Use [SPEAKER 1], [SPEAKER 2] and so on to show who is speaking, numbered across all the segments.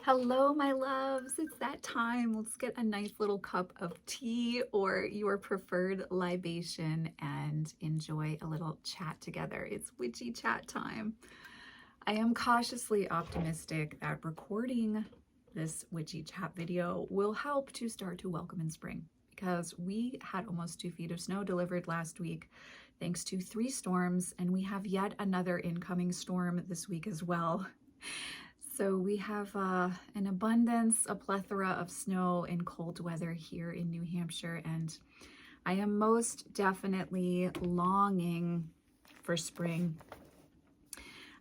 [SPEAKER 1] Hello, my loves. It's that time. Let's get a nice little cup of tea or your preferred libation and enjoy a little chat together. It's witchy chat time. I am cautiously optimistic that recording this witchy chat video will help to start to welcome in spring, because we had almost 2 feet of snow delivered last week thanks to 3 storms, and we have yet another incoming storm this week as well. So we have an abundance, a plethora of snow and cold weather here in New Hampshire, and I am most definitely longing for spring.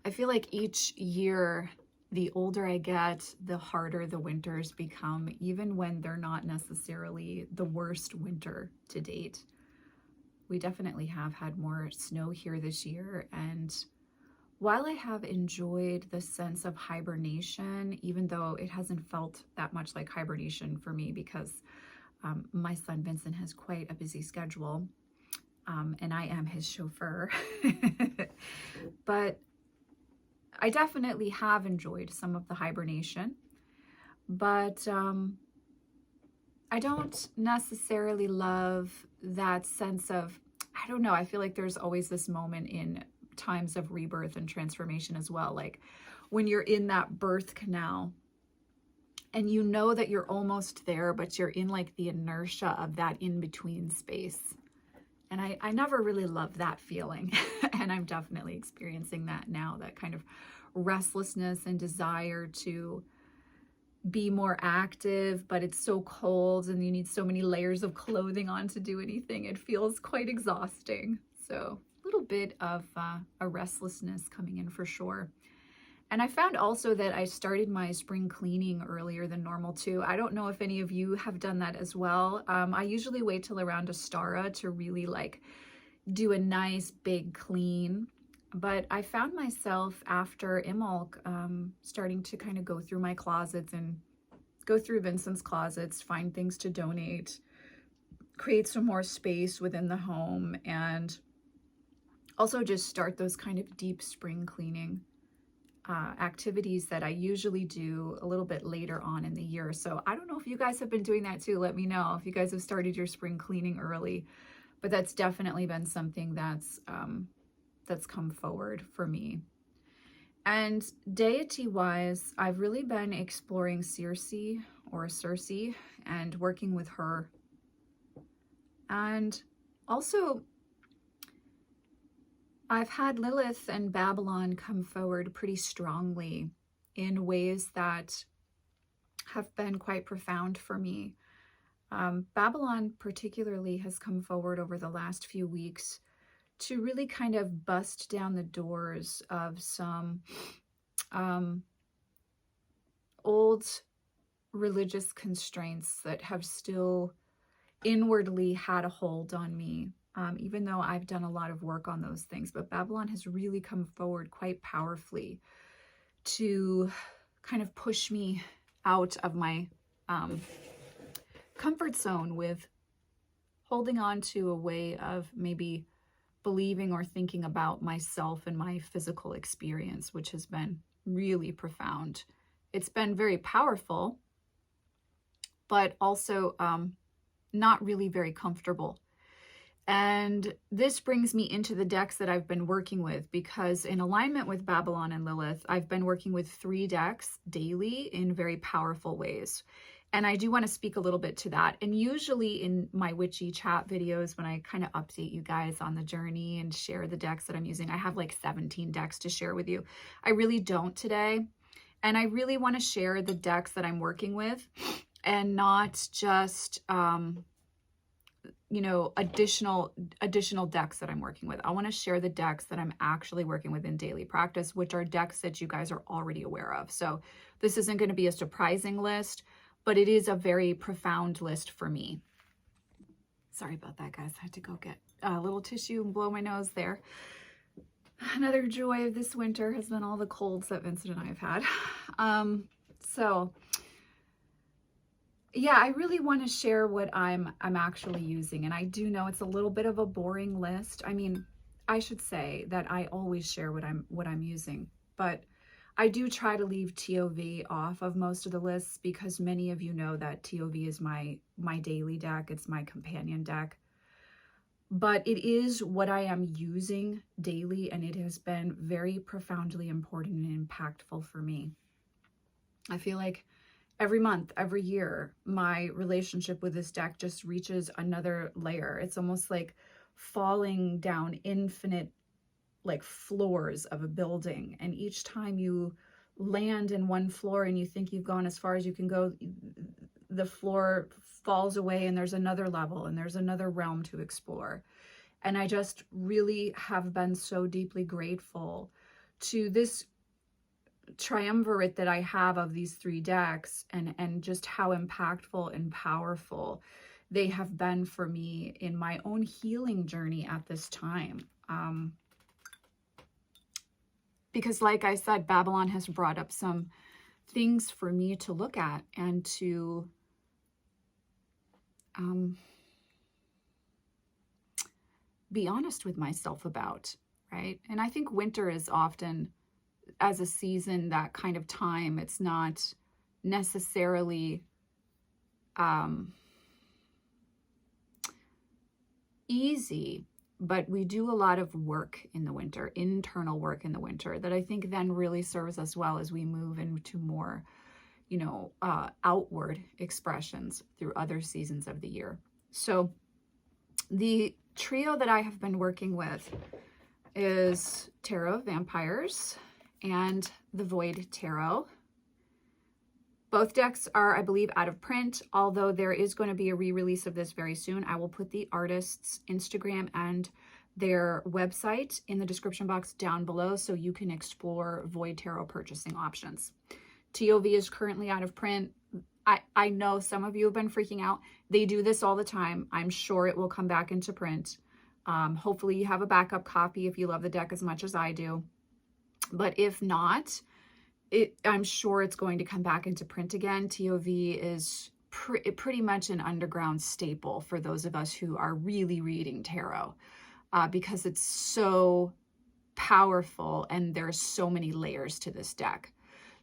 [SPEAKER 1] I feel like each year, the older I get, the harder the winters become, even when they're not necessarily the worst winter to date. We definitely have had more snow here this year, and while I have enjoyed the sense of hibernation, even though it hasn't felt that much like hibernation for me because my son Vincent has quite a busy schedule, and I am his chauffeur, but I definitely have enjoyed some of the hibernation, but I don't necessarily love that sense of, I don't know, I feel like there's always this moment in times of rebirth and transformation as well, like when you're in that birth canal and you know that you're almost there, but you're in like the inertia of that in-between space. And I never really loved that feeling. And I'm definitely experiencing that now, that kind of restlessness and desire to be more active, but it's so cold and you need so many layers of clothing on to do anything. It feels quite exhausting. So a little bit of a restlessness coming in for sure. And I found also that I started my spring cleaning earlier than normal too. I don't know if any of you have done that as well. I usually wait till around Astara to really like do a nice big clean. But I found myself after Imbolc starting to kind of go through my closets and go through Vincent's closets, find things to donate, create some more space within the home, and also just start those kind of deep spring cleaning activities that I usually do a little bit later on in the year. So I don't know if you guys have been doing that too. Let me know if you guys have started your spring cleaning early, but that's definitely been something that's come forward for me. And deity-wise, I've really been exploring Circe and working with her. And also, I've had Lilith and Babylon come forward pretty strongly in ways that have been quite profound for me. Babylon particularly has come forward over the last few weeks to really kind of bust down the doors of some old religious constraints that have still inwardly had a hold on me, even though I've done a lot of work on those things. But Babylon has really come forward quite powerfully to kind of push me out of my comfort zone with holding on to a way of maybe believing or thinking about myself and my physical experience, which has been really profound. It's been very powerful, but also not really very comfortable. And this brings me into the decks that I've been working with, because in alignment with Babylon and Lilith, I've been working with 3 decks daily in very powerful ways. And I do want to speak a little bit to that. And usually in my witchy chat videos, when I kind of update you guys on the journey and share the decks that I'm using, I have like 17 decks to share with you. I really don't today. And I really want to share the decks that I'm working with, and not just, you know, additional decks that I'm working with. I want to share the decks that I'm actually working with in daily practice, which are decks that you guys are already aware of. So this isn't going to be a surprising list, but it is a very profound list for me. Sorry about that, guys. I had to go get a little tissue and blow my nose there. Another joy of this winter has been all the colds that Vincent and I have had. So yeah, I really want to share what I'm actually using. And I do know it's a little bit of a boring list. I mean, I should say that I always share what I'm using, but I do try to leave TOV off of most of the lists because many of you know that TOV is my daily deck. It's my companion deck. But it is what I am using daily, and it has been very profoundly important and impactful for me. I feel like every month, every year, my relationship with this deck just reaches another layer. It's almost like falling down infinite like floors of a building, and each time you land in one floor and you think you've gone as far as you can go, the floor falls away and there's another level and there's another realm to explore. And I just really have been so deeply grateful to this triumvirate that I have of these 3 decks, and just how impactful and powerful they have been for me in my own healing journey at this time. Because like I said, Babylon has brought up some things for me to look at and to be honest with myself about, right? And I think winter is often, as a season, that kind of time. It's not necessarily easy, but we do a lot of work in the winter, internal work in the winter, that I think then really serves us well as we move into more, you know, outward expressions through other seasons of the year. So the trio that I have been working with is Tarot of Vampires and the Void Tarot. Both decks are, I believe, out of print, although there is going to be a re-release of this very soon. I will put the artist's Instagram and their website in the description box down below so you can explore Void Tarot purchasing options. TOV is currently out of print. I know some of you have been freaking out. They do this all the time. I'm sure it will come back into print. Hopefully you have a backup copy if you love the deck as much as I do. But if not, I'm sure it's going to come back into print again. TOV is pretty much an underground staple for those of us who are really reading tarot, because it's so powerful and there's so many layers to this deck.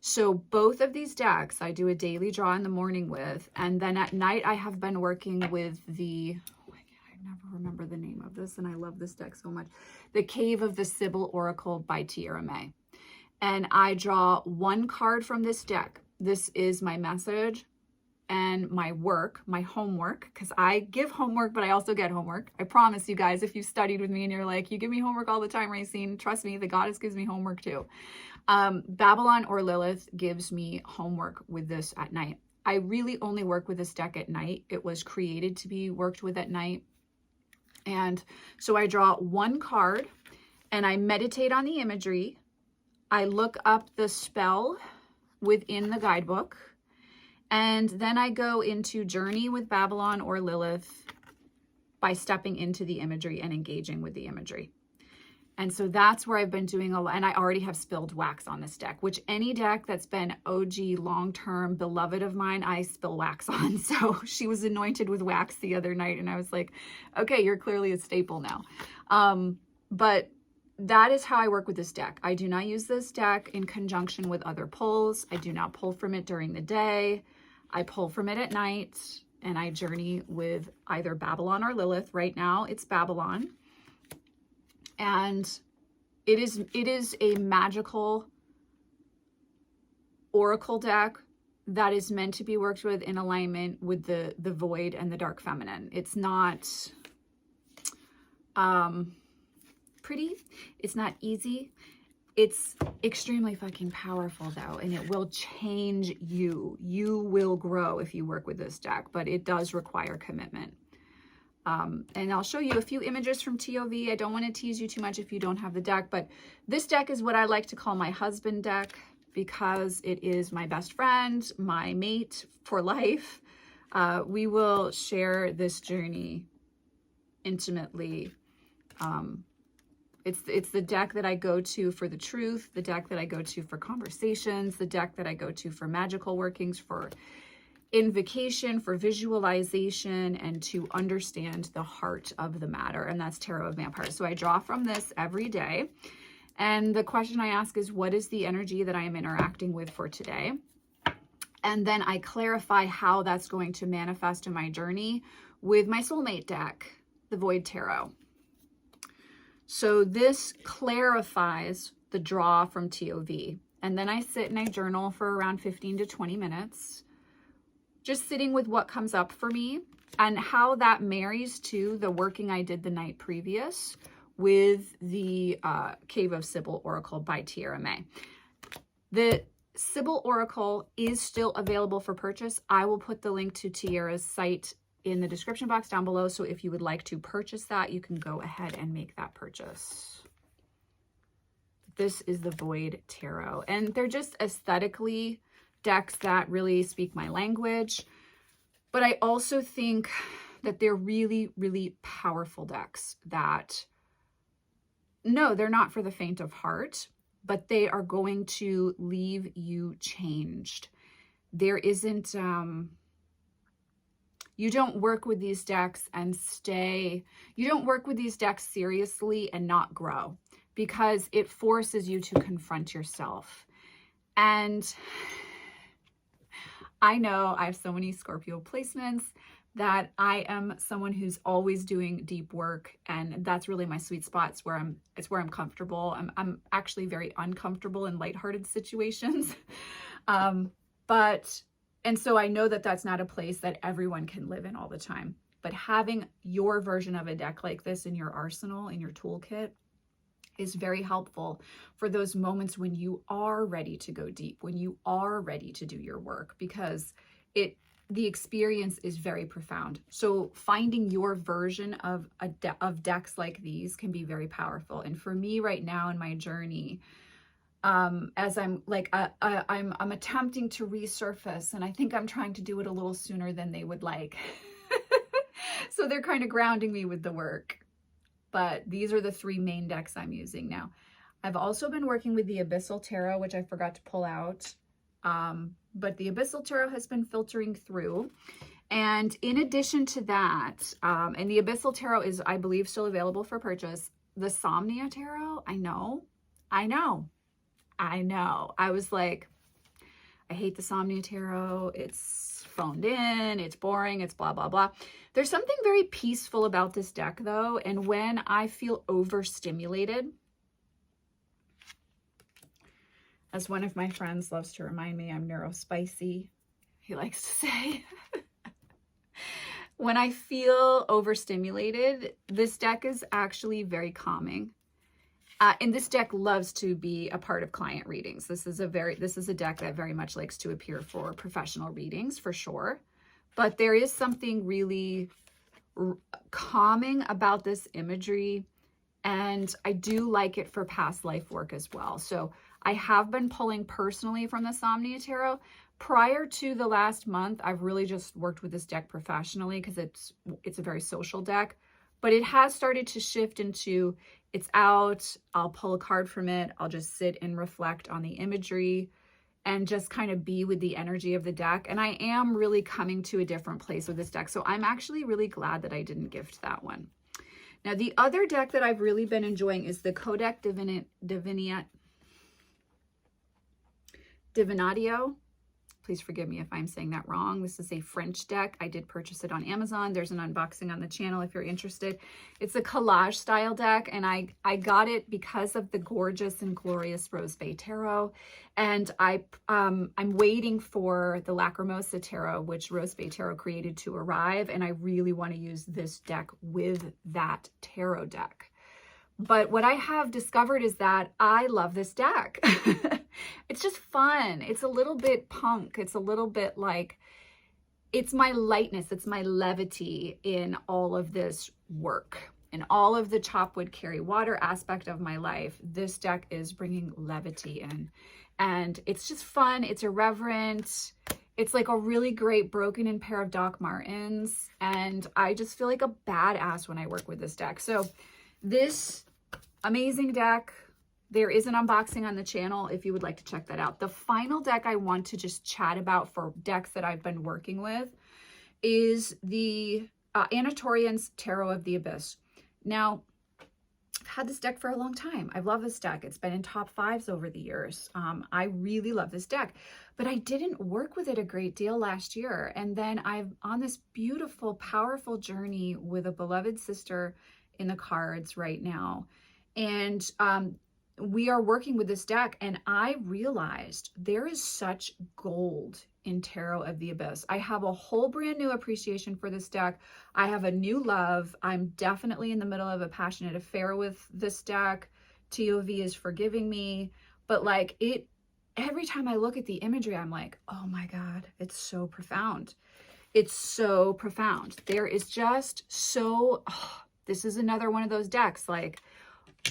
[SPEAKER 1] So both of these decks I do a daily draw in the morning with, and then at night I have been working with the, oh my God, I never remember the name of this, and I love this deck so much, the Cave of the Sybil Oracle by Tierra May. And I draw 1 card from this deck. This is my message and my work, my homework, because I give homework, but I also get homework. I promise you guys, if you've studied with me and you're like, you give me homework all the time, Racine, trust me, the goddess gives me homework too. Babylon or Lilith gives me homework with this at night. I really only work with this deck at night. It was created to be worked with at night. And so I draw 1 card and I meditate on the imagery. I look up the spell within the guidebook, and then I go into Journey with Babylon or Lilith by stepping into the imagery and engaging with the imagery. And so that's where I've been doing a lot. And I already have spilled wax on this deck, which any deck that's been OG, long-term, beloved of mine, I spill wax on. So she was anointed with wax the other night, and I was like, okay, you're clearly a staple now. But that is how I work with this deck. I do not use this deck in conjunction with other pulls. I do not pull from it during the day. I pull from it at night, and I journey with either Babylon or Lilith. Right now, it's Babylon. And it is a magical oracle deck that is meant to be worked with in alignment with the void and the dark feminine. It's not pretty. It's not easy. It's extremely fucking powerful though, and it will change you. You will grow if you work with this deck, but it does require commitment. And I'll show you a few images from TOV. I don't want to tease you too much if you don't have the deck, but this deck is what I like to call my husband deck because it is my best friend, my mate for life. We will share this journey intimately. It's the deck that I go to for the truth, the deck that I go to for conversations, the deck that I go to for magical workings, for invocation, for visualization, and to understand the heart of the matter. And that's Tarot of Vampires. So I draw from this every day. And the question I ask is, what is the energy that I am interacting with for today? And then I clarify how that's going to manifest in my journey with my soulmate deck, the Void Tarot. So this clarifies the draw from TOV. And then I sit and I journal for around 15 to 20 minutes, just sitting with what comes up for me and how that marries to the working I did the night previous with the Cave of Sybil Oracle by Tierra May. The Sybil Oracle is still available for purchase. I will put the link to Tierra's site in the description box down below. So if you would like to purchase that, you can go ahead and make that purchase. This is the Void Tarot. And they're just aesthetically decks that really speak my language. But I also think that they're really, really powerful decks that, no, they're not for the faint of heart, but they are going to leave you changed. There isn't, you don't work with these decks and stay, you don't work with these decks seriously and not grow, because it forces you to confront yourself. And I know I have so many Scorpio placements that I am someone who's always doing deep work, and that's really my sweet spot. It's where I'm comfortable. I'm actually very uncomfortable in lighthearted situations. And so I know that that's not a place that everyone can live in all the time, but having your version of a deck like this in your arsenal, in your toolkit, is very helpful for those moments when you are ready to go deep, when you are ready to do your work, because the experience is very profound. So finding your version of decks like these can be very powerful. And for me right now in my journey, as I'm like, I'm attempting to resurface, and I think I'm trying to do it a little sooner than they would like. So they're kind of grounding me with the work. But these are the three main decks I'm using now. I've also been working with the Abyssal Tarot, which I forgot to pull out. But the Abyssal Tarot has been filtering through. And in addition to that, and the Abyssal Tarot is, I believe, still available for purchase. The Somnia Tarot, I know. I was like, I hate the Somnia Tarot. It's phoned in, it's boring, it's blah, blah, blah. There's something very peaceful about this deck though. And when I feel overstimulated, as one of my friends loves to remind me, I'm neurospicy, he likes to say. When I feel overstimulated, this deck is actually very calming. And this deck loves to be a part of client readings. This is a deck that very much likes to appear for professional readings, for sure. But there is something really calming about this imagery, and I do like it for past life work as well. So I have been pulling personally from the Somnia Tarot. Prior to the last month, I've really just worked with this deck professionally because it's a very social deck. But it has started to shift into, it's out, I'll pull a card from it, I'll just sit and reflect on the imagery and just kind of be with the energy of the deck. And I am really coming to a different place with this deck. So I'm actually really glad that I didn't gift that one. Now, the other deck that I've really been enjoying is the Codex Divinatio. Please forgive me if I'm saying that wrong. This is a French deck. I did purchase it on Amazon. There's an unboxing on the channel if you're interested. It's a collage style deck, and I got it because of the gorgeous and glorious Rose Bay Tarot. And I'm waiting for the Lacrimosa Tarot, which Rose Bay Tarot created, to arrive, and I really want to use this deck with that tarot deck. But what I have discovered is that I love this deck. It's just fun. It's a little bit punk. It's a little bit like, it's my lightness. It's my levity in all of this work. In all of the chop wood, carry water aspect of my life, this deck is bringing levity in. And it's just fun. It's irreverent. It's like a really great broken in pair of Doc Martens. And I just feel like a badass when I work with this deck. So this amazing deck, there is an unboxing on the channel if you would like to check that out. The final deck I want to just chat about for decks that I've been working with is the Anatorian's Tarot of the Abyss. Now, I've had this deck for a long time. I've loved this deck. It's been in top 5s over the years. I really love this deck, but I didn't work with it a great deal last year. And then I'm on this beautiful, powerful journey with a beloved sister in the cards right now. And we are working with this deck, and I realized there is such gold in Tarot of the Abyss. I have a whole brand new appreciation for this deck. I have a new love. I'm definitely in the middle of a passionate affair with this deck. TOV is forgiving me, but like every time I look at the imagery, I'm like, oh my God, it's so profound. It's so profound. There is just so, this is another one of those decks, like,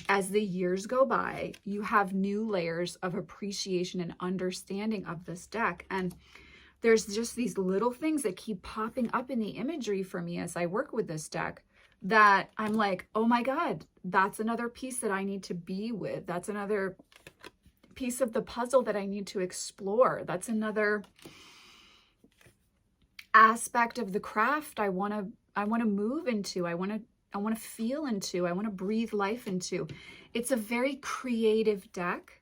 [SPEAKER 1] as the years go by, you have new layers of appreciation and understanding of this deck. And there's just these little things that keep popping up in the imagery for me as I work with this deck that I'm like, oh my God, that's another piece that I need to be with. That's another piece of the puzzle that I need to explore. That's another aspect of the craft I want to move into. I want to feel into, I want to breathe life into. It's a very creative deck.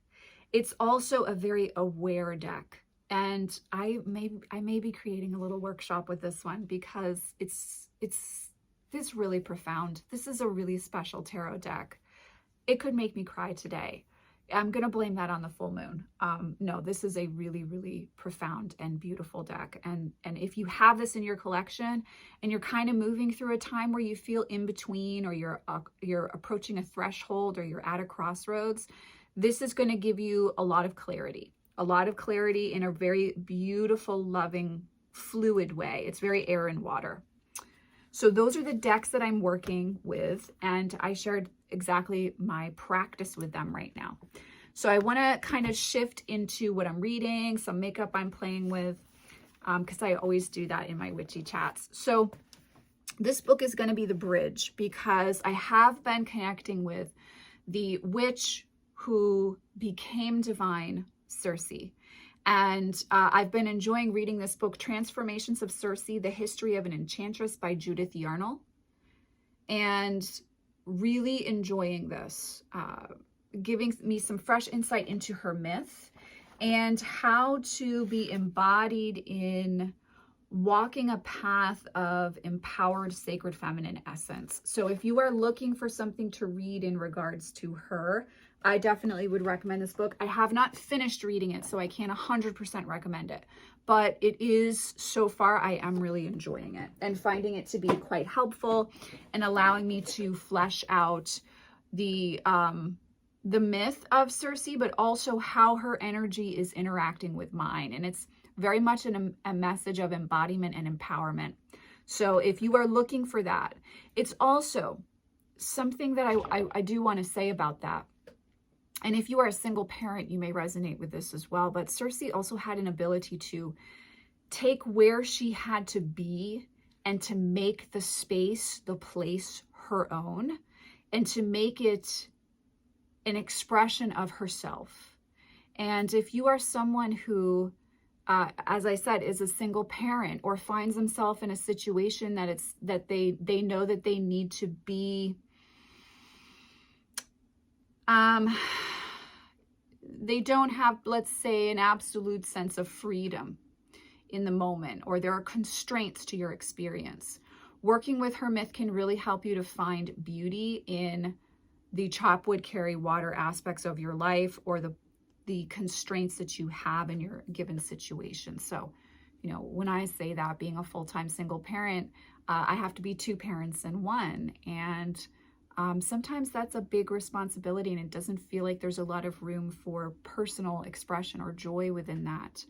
[SPEAKER 1] It's also a very aware deck. And I may be creating a little workshop with this one because it's really profound. This is a really special tarot deck. It could make me cry today. I'm going to blame that on the full moon. No, this is a really, really profound and beautiful deck. And if you have this in your collection and you're kind of moving through a time where you feel in between, or you're approaching a threshold, or you're at a crossroads, this is going to give you a lot of clarity in a very beautiful, loving, fluid way. It's very air and water. So those are the decks that I'm working with, and I shared exactly my practice with them right now. So I want to kind of shift into what I'm reading, some makeup I'm playing with, because I always do that in my witchy chats. So this book is going to be the bridge, because I have been connecting with the witch who became divine, Circe. And I've been enjoying reading this book, Transformations of Circe, The History of an Enchantress by Judith Yarnall. And really enjoying this, giving me some fresh insight into her myth and how to be embodied in walking a path of empowered sacred feminine essence. So if you are looking for something to read in regards to her, I definitely would recommend this book. I have not finished reading it, so I can't 100% recommend it, but it is, so far, I am really enjoying it and finding it to be quite helpful and allowing me to flesh out the myth of Circe, but also how her energy is interacting with mine. And it's very much a message of embodiment and empowerment. So if you are looking for that, it's also something that I do want to say about that. And if you are a single parent, you may resonate with this as well. But Circe also had an ability to take where she had to be and to make the space, the place, her own, and to make it an expression of herself. And if you are someone who, as I said, is a single parent or finds themselves in a situation that they know that they need to be, they don't have, let's say, an absolute sense of freedom in the moment, or there are constraints to your experience. Working with her myth can really help you to find beauty in the chop wood, carry water aspects of your life, or the constraints that you have in your given situation. So, you know, when I say that, being a full-time single parent, I have to be 2 parents in one. And sometimes that's a big responsibility, and it doesn't feel like there's a lot of room for personal expression or joy within that.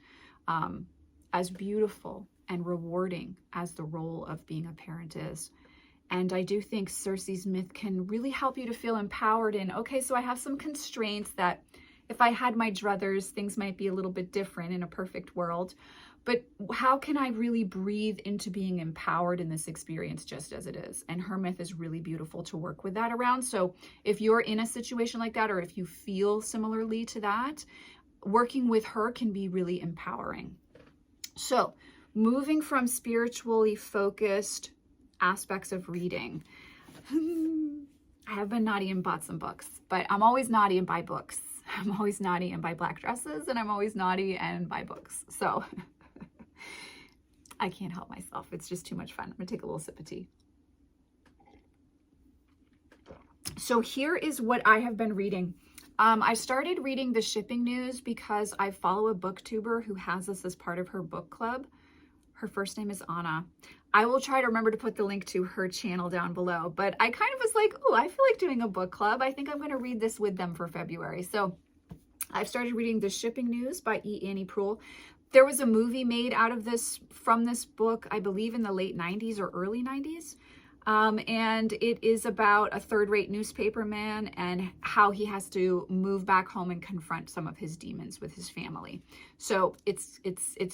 [SPEAKER 1] As beautiful and rewarding as the role of being a parent is. And I do think Circe's myth can really help you to feel empowered in, okay, so I have some constraints that if I had my druthers, things might be a little bit different in a perfect world. But how can I really breathe into being empowered in this experience just as it is? And her myth is really beautiful to work with that around. So if you're in a situation like that, or if you feel similarly to that, working with her can be really empowering. So moving from spiritually focused aspects of reading, I have been naughty and bought some books, but I'm always naughty and buy books. I'm always naughty and buy black dresses, and I'm always naughty and buy books. So I can't help myself. It's just too much fun. I'm gonna take a little sip of tea. So here is what I have been reading. I started reading the shipping news because I follow a booktuber who has this as part of her book club. Her first name is Anna. I will try to remember to put the link to her channel down below, but I kind of was like, oh, I feel like doing a book club. I think I'm going to read this with them for February. So I've started reading The Shipping News by E. Annie Proulx. There was a movie made out of this, from this book, I believe in the late 90s or early 90s. And it is about a third-rate newspaperman and how he has to move back home and confront some of his demons with his family. So it's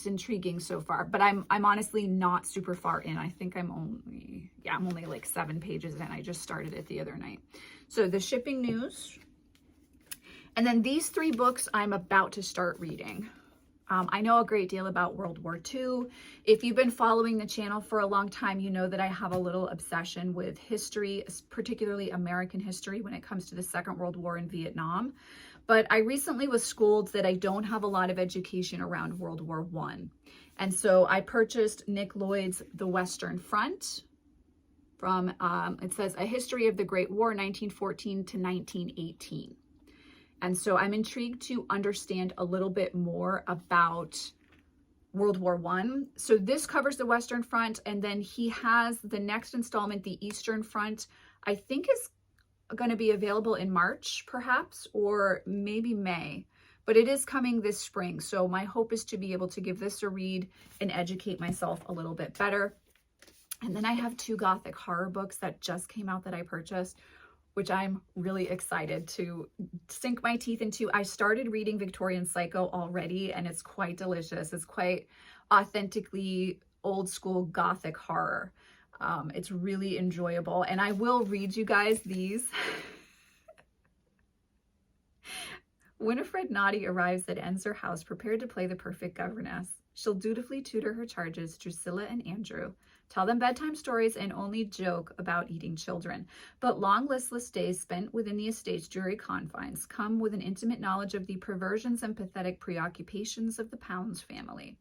[SPEAKER 1] intriguing so far, but I'm honestly not super far in. I think I'm only like 7 pages in. I just started it the other night. So The Shipping News. And then these 3 books I'm about to start reading. I know a great deal about World War II. If you've been following the channel for a long time, you know that I have a little obsession with history, particularly American history when it comes to the Second World War in Vietnam. But I recently was schooled that I don't have a lot of education around World War I. And so I purchased Nick Lloyd's The Western Front from, it says, A History of the Great War, 1914 to 1918. And so I'm intrigued to understand a little bit more about World War I. So this covers the Western Front, and then he has the next installment, the Eastern Front, I think is going to be available in March, perhaps, or maybe May. But it is coming this spring. So my hope is to be able to give this a read and educate myself a little bit better. And then I have 2 Gothic horror books that just came out that I purchased, which I'm really excited to sink my teeth into. I started reading Victorian Psycho already, and it's quite delicious. It's quite authentically old school Gothic horror. It's really enjoyable, and I will read you guys these. Winifred Naughty arrives at Ensor House prepared to play the perfect governess. She'll dutifully tutor her charges, Drusilla and Andrew, tell them bedtime stories, and only joke about eating children. But long, listless days spent within the estate's dreary confines come with an intimate knowledge of the perversions and pathetic preoccupations of the Pounds family.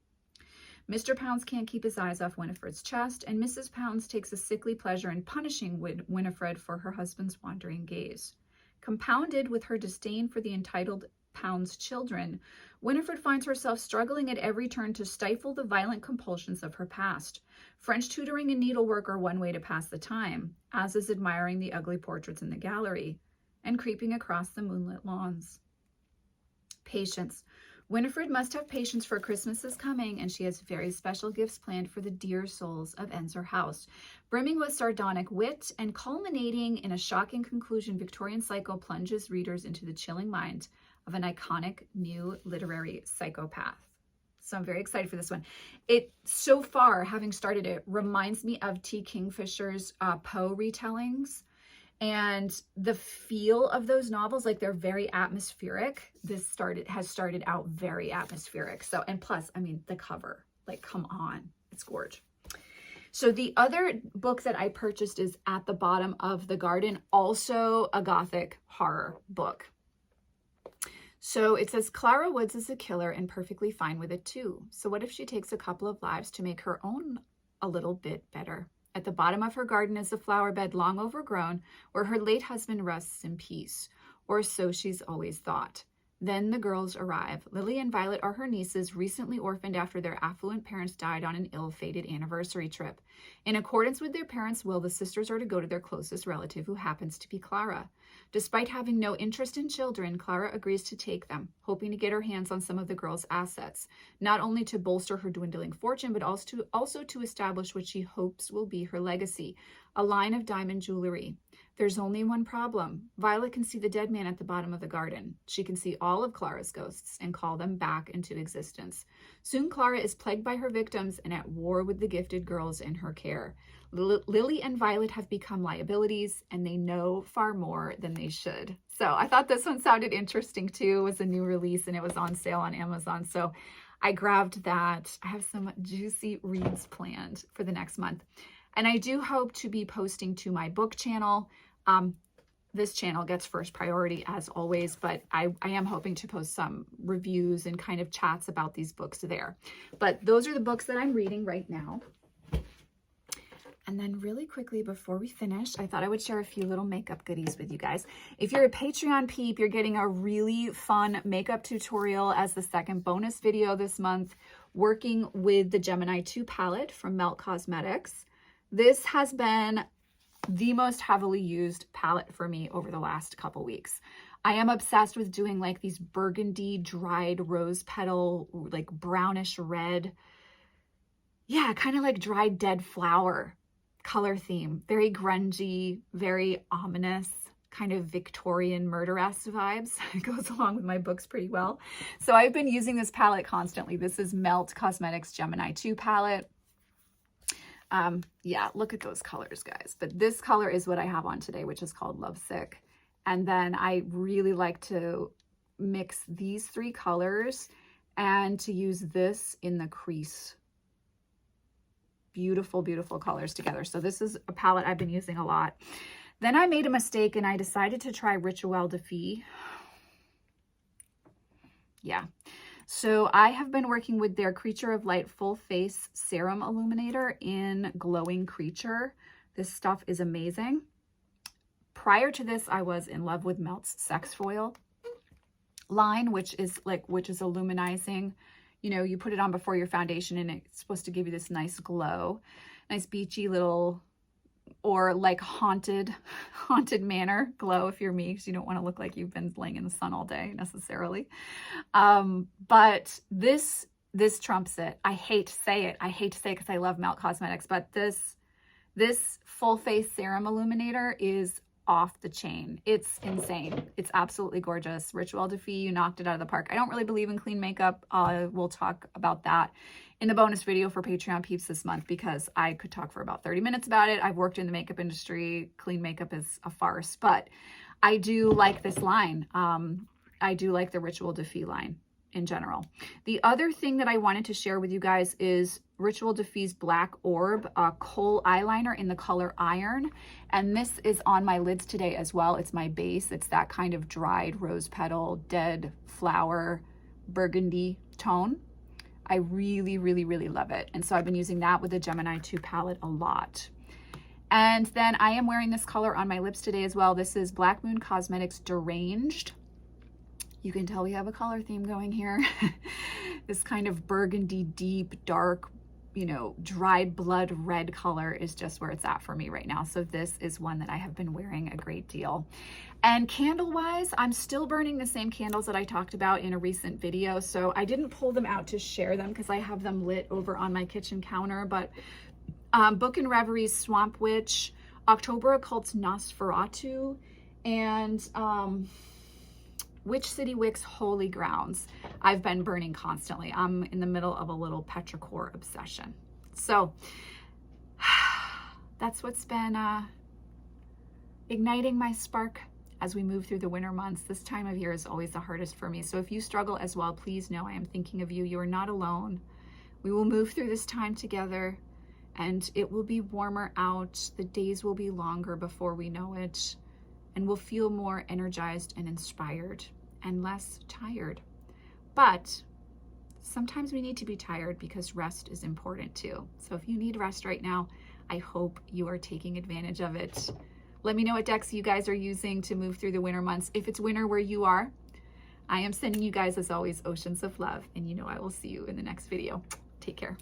[SPEAKER 1] Mr. Pounds can't keep his eyes off Winifred's chest, and Mrs. Pounds takes a sickly pleasure in punishing Winifred for her husband's wandering gaze. Compounded with her disdain for the entitled Pounds children, Winifred finds herself struggling at every turn to stifle the violent compulsions of her past. French tutoring and needlework are one way to pass the time, as is admiring the ugly portraits in the gallery and creeping across the moonlit lawns. Patience. Winifred must have patience, for Christmas is coming, and she has very special gifts planned for the dear souls of Ensor House. Brimming with sardonic wit and culminating in a shocking conclusion, Victorian Psycho plunges readers into the chilling mind of an iconic new literary psychopath. So I'm very excited for this one. It, so far, having started it, reminds me of T. Kingfisher's Poe retellings. And the feel of those novels, like they're very atmospheric. This has started out very atmospheric. So, and plus, I mean, the cover, like, come on, it's gorgeous. So the other book that I purchased is At the Bottom of the Garden, also a Gothic horror book. So it says, Clara Woods is a killer and perfectly fine with it too. So what if she takes a couple of lives to make her own a little bit better? At the bottom of her garden is a flower bed long overgrown, where her late husband rests in peace, or so she's always thought. Then the girls arrive. Lily and Violet are her nieces, recently orphaned after their affluent parents died on an ill-fated anniversary trip. In accordance with their parents' will, the sisters are to go to their closest relative, who happens to be Clara. Despite having no interest in children, Clara agrees to take them, hoping to get her hands on some of the girls' assets, not only to bolster her dwindling fortune, but also to establish what she hopes will be her legacy, a line of diamond jewelry. There's only one problem. Violet can see the dead man at the bottom of the garden. She can see all of Clara's ghosts and call them back into existence. Soon Clara is plagued by her victims and at war with the gifted girls in her care. Lily and Violet have become liabilities, and they know far more than they should. So I thought this one sounded interesting too. It was a new release and it was on sale on Amazon. So I grabbed that. I have some juicy reads planned for the next month. And I do hope to be posting to my book channel this channel gets first priority as always, but I am hoping to post some reviews and kind of chats about these books there. But those are the books that I'm reading right now. And then really quickly before we finish, I thought I would share a few little makeup goodies with you guys. If you're a Patreon peep, you're getting a really fun makeup tutorial as the second bonus video this month, working with the Gemini 2 palette from Melt Cosmetics. This has been the most heavily used palette for me over the last couple weeks. I am obsessed with doing like these burgundy dried rose petal, like brownish red. Yeah, kind of like dried dead flower color theme. Very grungy, very ominous, kind of Victorian murder-esque vibes. It goes along with my books pretty well. So I've been using this palette constantly. This is Melt Cosmetics Gemini 2 palette. Yeah, look at those colors, guys. But this color is what I have on today, which is called Lovesick. And then I really like to mix these three colors and to use this in the crease. Beautiful, beautiful colors together. So this is a palette I've been using a lot. Then I made a mistake and I decided to try Rituel de Fille. Yeah. So I have been working with their Creature of Light Full Face Serum Illuminator in Glowing Creature. This stuff is amazing. Prior to this, I was in love with Melt's Sex Foil line, which is illuminizing. You know, you put it on before your foundation and it's supposed to give you this nice glow, nice beachy little, or like haunted manor glow if you're me, because you don't want to look like you've been laying in the sun all day necessarily. But this trumps it. I hate to say it because I love Melt Cosmetics, but this full face serum illuminator is off the chain. It's insane. It's absolutely gorgeous. Rituel de Fille, you knocked it out of the park. I don't really believe in clean makeup. We'll talk about that in the bonus video for Patreon peeps this month, because I could talk for about 30 minutes about it. I've worked in the makeup industry. Clean makeup is a farce, but I do like this line. I do like the Rituel de Fille line in general. The other thing that I wanted to share with you guys is Rituel de Fille's Black Orb Kohl eyeliner in the color Iron. And this is on my lids today as well. It's my base. It's that kind of dried rose petal, dead flower, burgundy tone. I really, really, really love it. And so I've been using that with the Gemini 2 palette a lot. And then I am wearing this color on my lips today as well. This is Black Moon Cosmetics Deranged. You can tell we have a color theme going here. This kind of burgundy, deep, dark, you know, dried blood red color is just where it's at for me right now. So this is one that I have been wearing a great deal. And candle-wise, I'm still burning the same candles that I talked about in a recent video. So I didn't pull them out to share them because I have them lit over on my kitchen counter. But Book and Reverie's Swamp Witch, October Occult's Nosferatu, and Witch City Wicks Holy Grounds I've been burning constantly. I'm in the middle of a little petrichor obsession. So that's what's been igniting my spark as we move through the winter months. This time of year is always the hardest for me. So if you struggle as well, please know I am thinking of you. You are not alone. We will move through this time together, and it will be warmer out. The days will be longer before we know it. And we'll feel more energized and inspired and less tired. But sometimes we need to be tired because rest is important too. So if you need rest right now, I hope you are taking advantage of it. Let me know what decks you guys are using to move through the winter months. If it's winter where you are, I am sending you guys, as always, oceans of love. And you know I will see you in the next video. Take care.